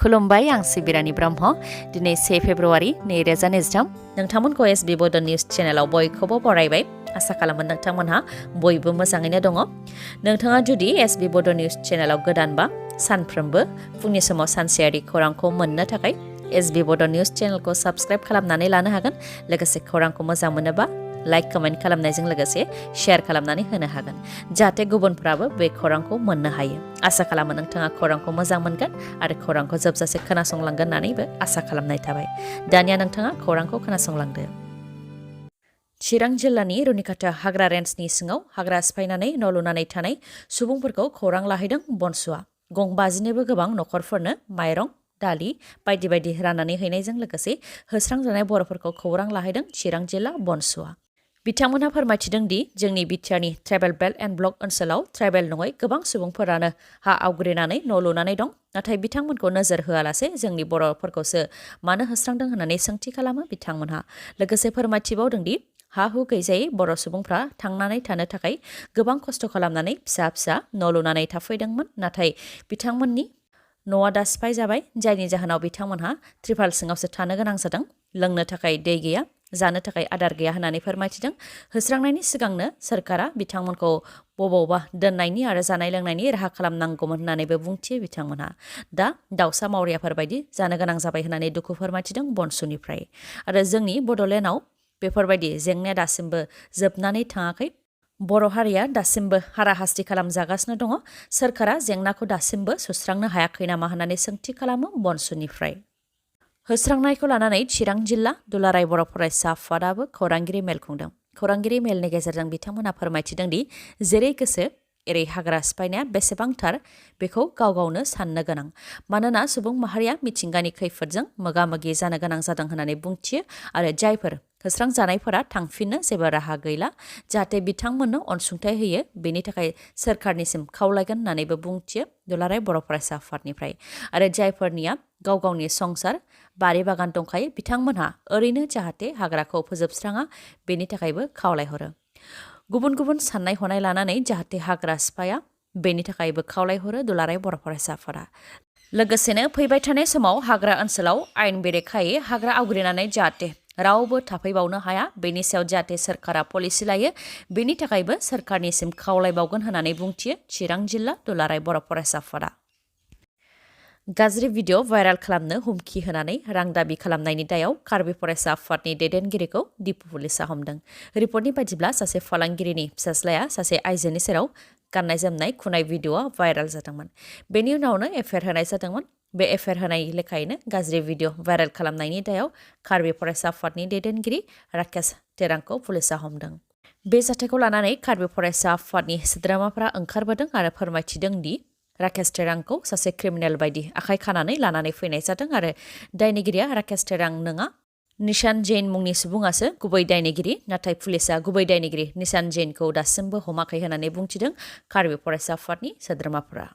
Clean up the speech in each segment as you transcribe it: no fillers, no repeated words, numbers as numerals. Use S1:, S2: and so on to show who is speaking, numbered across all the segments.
S1: खुलुमबाय आं सिबिरानि ब्रह्म दिनै 1 फेब्रुवारि 2023 नोंथांमोनखौ एसबी बड' निउज चेनेलाव बयखौबो बरायबाय आसा खालामो नोंथांमोनहा बयबो मोजाङैनो दङ नोंथाङा जुदि एसबी बड' निउज चेनेलाव गोदानबा सानफ्रोमबो फुंनि समाव सानसेयारि खौरांखौ मोननो थाखाय एसबी बड' निउज चेनेलखौ साबस्क्राइब खालामनानै लानो हागोन लोगोसे खौरांखौ मोजां मोनोबा लाइक कमेन्ट खालामनायजों लोगोसे शेयार खालामनानै होनो हागोन जाहाथे गुबुनफ्राबो बे खौरांखौ मोननो हायो आसा खालामो नोंथाङा खौरांखौ मोजां मोनगोन आरो खौरांखौ जोबजासे खोनासंलांगोन होननानैबो आसा खालामनाय थाबाय दानिया नोंथाङा खौरांखौ खोनासंलांदो चिरां जिल्लानि रुनिकाटा हाग्रा रेन्जनि सिङाव हाग्रा सिफायनानै न' लुनानै थानाय सुबुंफोरखौ खौरां लाहैदों बनसुआ गं 50निबो गोबां नखरफोरनो माइरं दालि बायदि बायदि राननानै हैनायजों लोगोसे होस्रांजानाय बर'फोरखौ खौरां लाहैदों चिरां जिल्ला बनसुआ बिथांमोनहा फोरमायथिदों दि जोंनि बिटिआरनि ट्राइबेल बेल्ट एन्ड ब्लक ओनसोलाव ट्राइबेल नङै गोबां सुबुंफोरानो हा आवग्रिनानै न' लुनानै दं नाथाय बिथांमोनखौ नोजोर होआलासे जोंनि बर'फोरखौसो मानो होस्रांदों होननानै सोंथि खालामो बिथांमोनहा लोगोसे फोरमायथिबावदों दि हा हु गैजायै बर' सुबुंफ्रा थांनानै थानो थाखाय गोबां खस्थ' खालामनानै फिसा फिसा न' लुनानै थाफैदोंमोन नाथाय बिथांमोननि न'आ दा सिफाय जाबाय जायनि जाहोनाव बिथांमोनहा त्रिपाल सिङावसो थानो गोनां जादों लोंनो थाखाय दै गैया जानो थाखाय आदार गैया होननानै फोरमायथिदों होस्रांनायनि सिगांनो सोरखारा बिथांमोनखौ बबावबा दोननायनि आरो जानाय लोंनायनि राहा खालामनांगौमोन होननानैबो बुंथियो बिथांमोनहा दा दाउसा मावरियाफोर बायदि जानो गोनां जाबाय होननानै दुखु फोरमायथिदों बनसुनिफ्राय आरो जोंनि बड'लेण्डआव बेफोरबायदि जेंनाया दासिमबो जोबनानै थाङाखै बर' हारिया दासिमबो हाराहास्ति खालामजागासिनो दङ सोरखारा जेंनाखौ दासिमबो सुस्रांनो हायाखै नामा होननानै सोंथि खालामो बनसुनिफ्राय होस्रांनायखौ लानानै चिरां जिल्ला दुलाराय बर' फरायसा आफादाबो खौरांगिरि मेल खुंदों खौरांगिरि मेलनि गेजेरजों बिथांमोनहा फोरमायथिदों दि जेरै गोसो एरै हाग्रा सिफायनाया बेसेबांथार बेखौ गाव गावनो साननो गोनां मानोना सुबुं माहारिया मिथिंगानि खैफोदजों मोगा मोगि जानो गोनां जादों होननानै बुंथियो आरो जायफोर होस्रांजानायफोरा थांफिननो जेबो राहा गैला जाहाथे बिथांमोननो अनसुंथाइ होयो बेनि थाखाय सोरखारनिसिम खावलायगोन होननानैबो बुंथियो दुलाराय बर' फरायसा आफादनिफ्राय आरो जायफोरनिया गाव गावनि संसार बारि बागान दंखायो बिथांमोनहा ओरैनो जाहाथे हाग्राखौ फोजोबस्राङा बेनि थाखायबो खावलायहरो गुबुन गुबुन साननाय हनाय लानानै जाहाथे हाग्रा सिफाया बेनि थाखायबो खावलायहरो दुलाराय बर' फरायसा आफादा लोगोसेनो फैबाय थानाय समाव हाग्रा ओनसोलाव आयेन बेरेखायै हाग्रा आवग्रिनानै जाहाथे रावबो थाफैबावनो हाया बेनि सायाव जाहाथे सोरखारा पलिसि लायो बेनि थाखायबो सोरखारनिसिम खावलायबावगोन होननानै बुंथियो चिरां जिल्ला दुलाराय बर' फरायसा आफादा गाज्रि भिडिअ भाइराल खालामनो हुमखि होनानै रां दाबि खालामनायनि दायाव कार्बि फरायसा आफादनि दैदेनगिरिखौ दिपु पुलिसा हमदों रिपर्टनि बायदिब्ला सासे फालांगिरिनि फिसाज्लाया सासे आइजोनि सेराव गाननाय जोमनाय खुनाय भिडिअआ भाइराल जादोंमोन बेनि उनावनो एफआइआर होनाय जादोंमोन बे एफआइआर होनाय लेखायैनो गाज्रि भिडिअ भाइराल खालामनायनि दायाव कार्बि फरायसा आफादनि दैदेनगिरि राकेश टेरांखौ पुलिसा हमदों बे जाथायखौ लानानै कार्बि फरायसा आफादनि सोद्रोमाफोरा ओंखारबोदों आरो फोरमायथिदों दि राकेश टेरांखौ सासे क्रिमिनेल बायदि आखाइ खानानै लानानै फैनाय जादों आरो दायनिगिरिया राकेश टेरां नङा निशान जैन मुंनि सुबुङासो गुबै दायनिगिरि नाथाय पुलिसा गुबै दायनिगिरि निशान जैनखौ दासिमबो हमाखै होननानै बुंथिदों कार्बि फरायसा आफादनि सोद्रोमाफोरा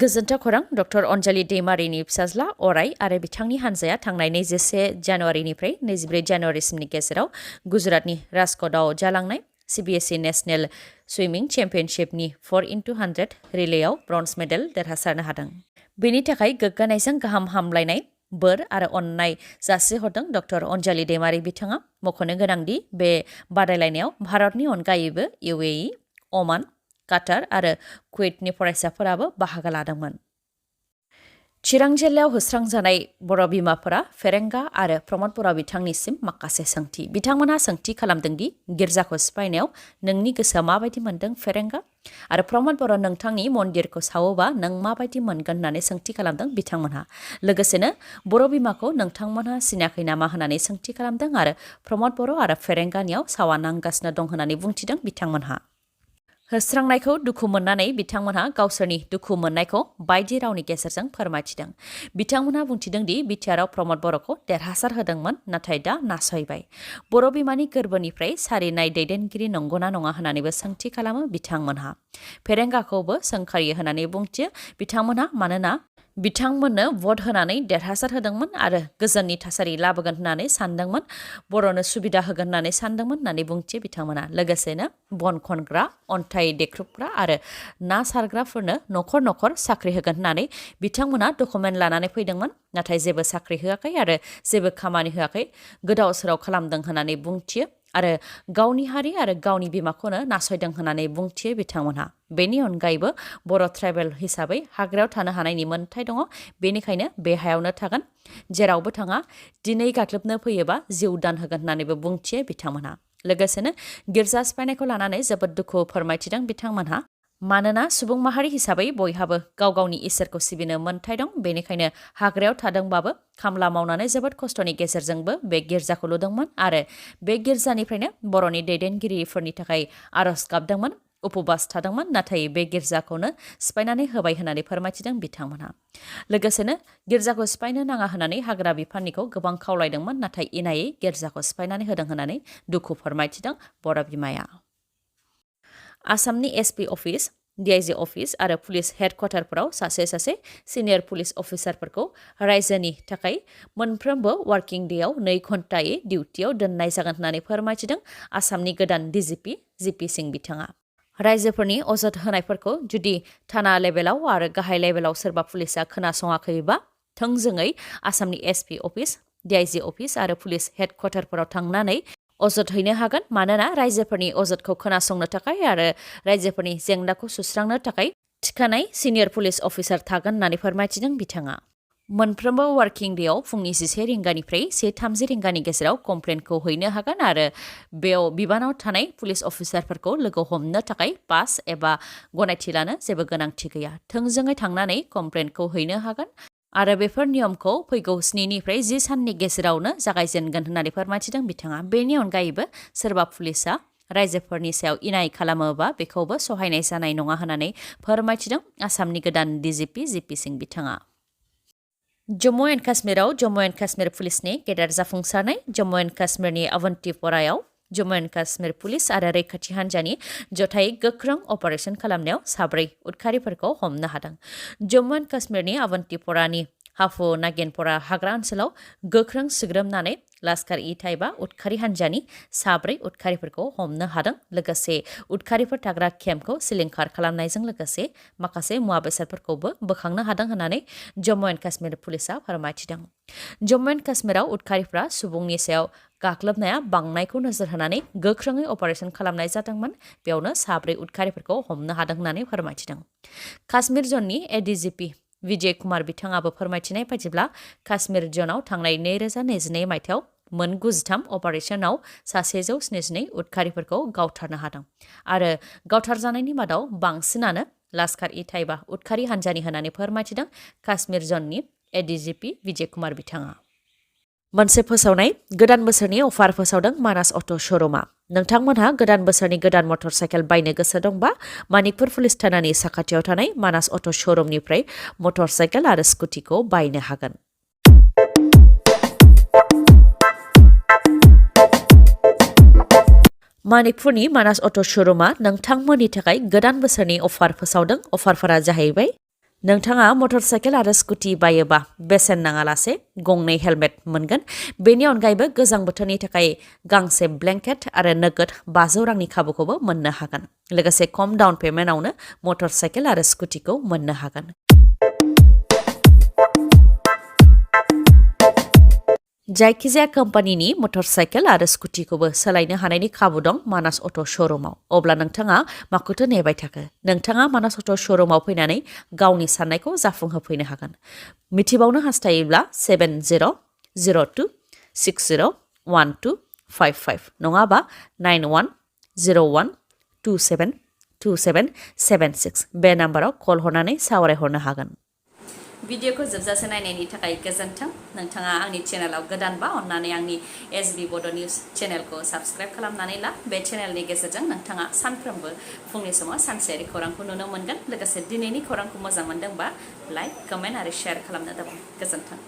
S1: गोजोनथाव खौरां डक्टर अनजालि दैमारिनि फिसाज्ला अराय आरो बिथांनि हानजाया थांनाय 21 जानुवारिनिफ्राय 24 जानुवारिसिमनि गेजेराव गुजरातनि राजकटआव जालांनाय CBSE नेशनेल सुइमिं चेम्पियनशिपनि 4x100 रिलेआव ब्रन्ज मेडेल देरहासारनो हादों बेनि थाखाय गोग्गानायजों गाहाम हामलायनाय बोर आरो अननाय जासिहरदों डक्टर अनजालि दैमारि बिथाङा मख'नो गोनांदि बे बादायलायनायाव भारतनि अनगायैबो UAE अमान काटार आरो कुवेतनि फरायसाफोराबो बाहागो लादोंमोन चिरां जिल्लायाव होस्रांजानाय बर' बिमाफोरा फेरेंगा आरो प्रमद बर' बिथांनिसिम माखासे सोंथि बिथांमोनहा सोंथि खालामदों दि गिर्जाखौ सिफायनायाव नोंनि गोसोआ माबायदि मोनदों फेरेंगा आरो प्रमद बर' नोंथांनि मन्दिरखौ सावोबा नों माबायदि मोनगोन होननानै सोंथि खालामदों बिथांमोनहा लोगोसेनो बर' बिमाखौ नोंथांमोनहा सिनायाखै नामा होननानै सोंथि खालामदों आरो प्रमद बर' आरो फेरेंगानियाव सावा नांगासिनो दं होननानै बुंथिदों बिथांमोनहा होस्रांनायखौ दुखु मोननानै बिथांमोनहा गावसोरनि दुखु मोननायखौ बायदि रावनि गेजेरजों फोरमायथिदों बिथांमोनहा बुंथिदों दि बिटिआरआव प्रमद बर'खौ देरहासार होदोंमोन नाथाय दा नासयबाय बर' बिमानि गोरबोनिफ्राय सारिनाय दैदेनगिरि नंगौना नङा होननानैबो सोंथि खालामो बिथांमोनहा फेरेंगाखौबो सोंखारियो होननानै बुंथियो बिथांमोनहा मानोना बिथांमोननो भट होनानै देरहासार होदोंमोन आरो गोजोननि थासारि लाबोगोन होननानै सानदोंमोन बर'नो सुबिदा होगोन होननानै सानदोंमोन होननानै बुंथियो बिथांमोना लोगोसेनो बन खनग्रा अन्थाइ देख्रुबग्रा आरो ना सारग्राफोरनो न'खर न'खर साख्रि होगोन होननानै बिथांमोना डकुमेन्ट लानानै फैदोंमोन नाथाय जेबो साख्रि होआखै आरो जेबो खामानि होआखै गोदाव सोराव खालामदों होननानै बुंथियो आरो गावनि हारि आरो गावनि बिमाखौनो नासयदों होननानै बुंथियो बिथांमोनहा बेनि अनगायैबो बर' ट्राइबेल हिसाबै हाग्रायाव थानो हानायनि मोन्थाय दङ बेनिखायनो बे हायावनो थागोन जेरावबो थाङा दिनै गाग्लोबनो फैयोबा जिउ दान होगोन होननानैबो बुंथियो बिथांमोनहा लोगोसेनो गिर्जा सिफायनायखौ लानानै जोबोद दुखु फोरमायथिदों बिथांमोनहा मानोना सुबुं माहारि हिसाबै बयहाबो गाव गावनि इसोरखौ सिबिनो मोन्थाय दं बेनिखायनो हाग्रायाव थादोंबाबो खामला मावनानै जोबोद खस्थ'नि गेजेरजोंबो बे गिर्जाखौ लुदोंमोन आरो बे गिर्जानिफ्रायनो बर'नि दैदेनगिरिफोरनि थाखाय आर'ज गाबदोंमोन उपबास थादोंमोन नाथाय बे गिर्जाखौनो सिफायनानै होबाय होननानै फोरमायथिदों बिथांमोनहा लोगोसेनो गिर्जाखौ सिफायनो नाङा होननानै हाग्रा बिफाननिखौ गोबां खावलायदोंमोन नाथाय इनायै गिर्जाखौ सिफायनानै होदों होननानै दुखु फोरमायथिदों बर' बिमाया आसामनि एसपि अफिस डिआइजि अफिस आरो पुलिस हेडक्वार्टारफोराव सासे सिनियर पुलिस अफिसारफोरखौ रायजोनि थाखाय मोनफ्रोमबो वार्किं डेआव 2 घन्टायै डिउटियाव दोननाय जागोन होननानै फोरमायथिदों आसामनि गोदान डिजिपि जिपि सिं बिथाङा रायजोफोरनि अजद होनायफोरखौ जुदि थाना लेभेलाव आरो गाहाय लेभेलाव सोरबा पुलिसा खोनासङाखैबा थोंजोङै आसामनि एसपि अफिस डिआइजि अफिस आरो पुलिस हेडक्वार्टारफोराव थांनानै अजद हैनो हागोन मानोना रायजोफोरनि अजदखौ खोनासंनो थाखाय आरो रायजोफोरनि जेंनाखौ सुस्रांनो थाखाय थिखानाय सिनियर पुलिस अफिसार थागोन होननानै फोरमायथिदों बिथाङा मोनफ्रोमबो वार्किं डेआव फुंनि 11 रिंगानिफ्राय 1:30 रिंगानि गेजेराव कमप्लेनखौ हैनो हागोन आरो बेयाव बिबानाव थानाय पुलिस अफिसारफोरखौ लोगो हमनो थाखाय पास एबा गनायथि लानो जेबो गोनांथि गैया थोंजोङै थांनानै कमप्लेनखौ हैनो हागोन आरो बेफोर नियमखौ फैगौ 7निफ्राय 10 साननि गेजेरावनो जागायजेनगोन होननानै फोरमायथिदों बिथाङा बेनि अनगायैबो सोरबा पुलिसा रायजोफोरनि सायाव इनाय खालामोबा बेखौबो सहायनाय जानाय नङा होननानै फोरमायथिदों आसामनि गोदान डिजिपि जिपि सिं बिथाङा जम्मु एन्ड काश्मीराव जम्मु एन्ड काश्मीर पुलिसनि गेदेर जाफुंसारनाय जम्मु एन्ड काश्मीरनि अवन्तिपरायाव जम्मु एन्ड काश्मीर पुलिस आरो रैखाथि हान्जानि जथायै गोख्रों अपारेशन खालामनायाव 4 उदखारिफोरखौ हमनो हादों जम्मु एन्ड काश्मीरनि अवन्तिपरानि हाफु नागेनपरा हाग्रा ओनसोलाव गोख्रों सिग्रोमनानै लास्कार इ ताइबा उदखारि हान्जानि 4 उदखारिफोरखौ हमनो हादों लोगोसे उदखारिफोर थाग्रा केम्पखौ सिलिंखार खालामनायजों लोगोसे माखासे मुवा बेसादफोरखौबो बोखांनो हादों होननानै जम्मु एन्ड काश्मीर पुलिसा फोरमायथिदों जम्मु एन्ड काश्मीराव उदखारिफ्रा सुबुंनि सायाव गाग्लोबनाया बांनायखौ नोजोर होनानै गोख्रोङै अपारेशन खालामनाय जादोंमोन बेयावनो 4 उदखारिफोरखौ हमनो हादों होननानै फोरमायथिदों काश्मीर जननि एडिजिपि विजय कुमार बिथाङाबो फोरमायथिनाय बायदिब्ला काश्मीर जनाव थांनाय 2022 मायथाइयाव मोन 93 अपारेशनाव 172 उदखारिफोरखौ गावथारनो हादों आरो गावथारजानायनि मादाव बांसिनानो लास्कार इ ताइबा उदखारि हान्जानि होननानै फोरमायथिदों काश्मीर जननि एडिजिपि विजय कुमार बिथाङा मोनसे फोसावनाय गोदान बोसोरनि अफार फोसावदों मानास अट' श'रुमा नोंथांमोनहा गोदान बोसोरनि गोदान मटर साइकेल बायनो गोसो दंबा मानिकपुर पुलिस थानानि साखाथियाव थानाय मानास अट' श'रुमनिफ्राय मटर साइकेल आरो स्कुटिखौ बायनो हागोन मानिकपुरनि मानास अट' श'रुमा नोंथांमोननि थाखाय गोदान बोसोरनि अफार फोसावदों अफारफोरा जाहैबाय नोंथाङा मटर साइकेल आरो स्कुटि बायोबा बेसेन नाङालासे 2 हेलमेट मोनगोन बेनि अनगायैबो गोजां बोथोरनि थाखाय गांसे ब्लेंकेट आरो नोगोद 500 रांनि खाबुखौबो मोननो हागोन लोगोसे खम डाउन पेमेन्टआवनो मटर साइकेल आरो स्कुटिखौ मोननो हागोन जायखिजाया कम्पानिनि मटर साइकेल आरो स्कुटिखौबो सोलायनो हानायनि खाबु दं मानास अट' श'रुमाव अब्ला नोंथाङा माखौथो नेबाय थाखो नोंथाङा मानास अट' श'रुमाव फैनानै गावनि साननायखौ जाफुंहोफैनो हागोन मिथिबावनो हास्थायोब्ला 70601255 नङाबा 9101272776 बे नाम्बाराव कल हरनानै सावरायहरनो हागोन भिडिअखौ जोबजासे नायनायनि थाखाय गोजोन्थों नोंथाङा आंनि चेनेलाव गोदानबा अन्नानै आंनि एसबि बड' निउज चेनेलखौ साबस्क्राइब खालामनानै ला बे चेनेलनि गेजेरजों नोंथाङा सानफ्रोमबो फुंनि समाव सानसेयारि खौरांखौ नुनो मोनगोन लोगोसे दिनैनि खौरांखौ मोजां मोनदोंबा लाइक कमेन्ट आरो शेयार खालामनो दाबाव गोजोन्थों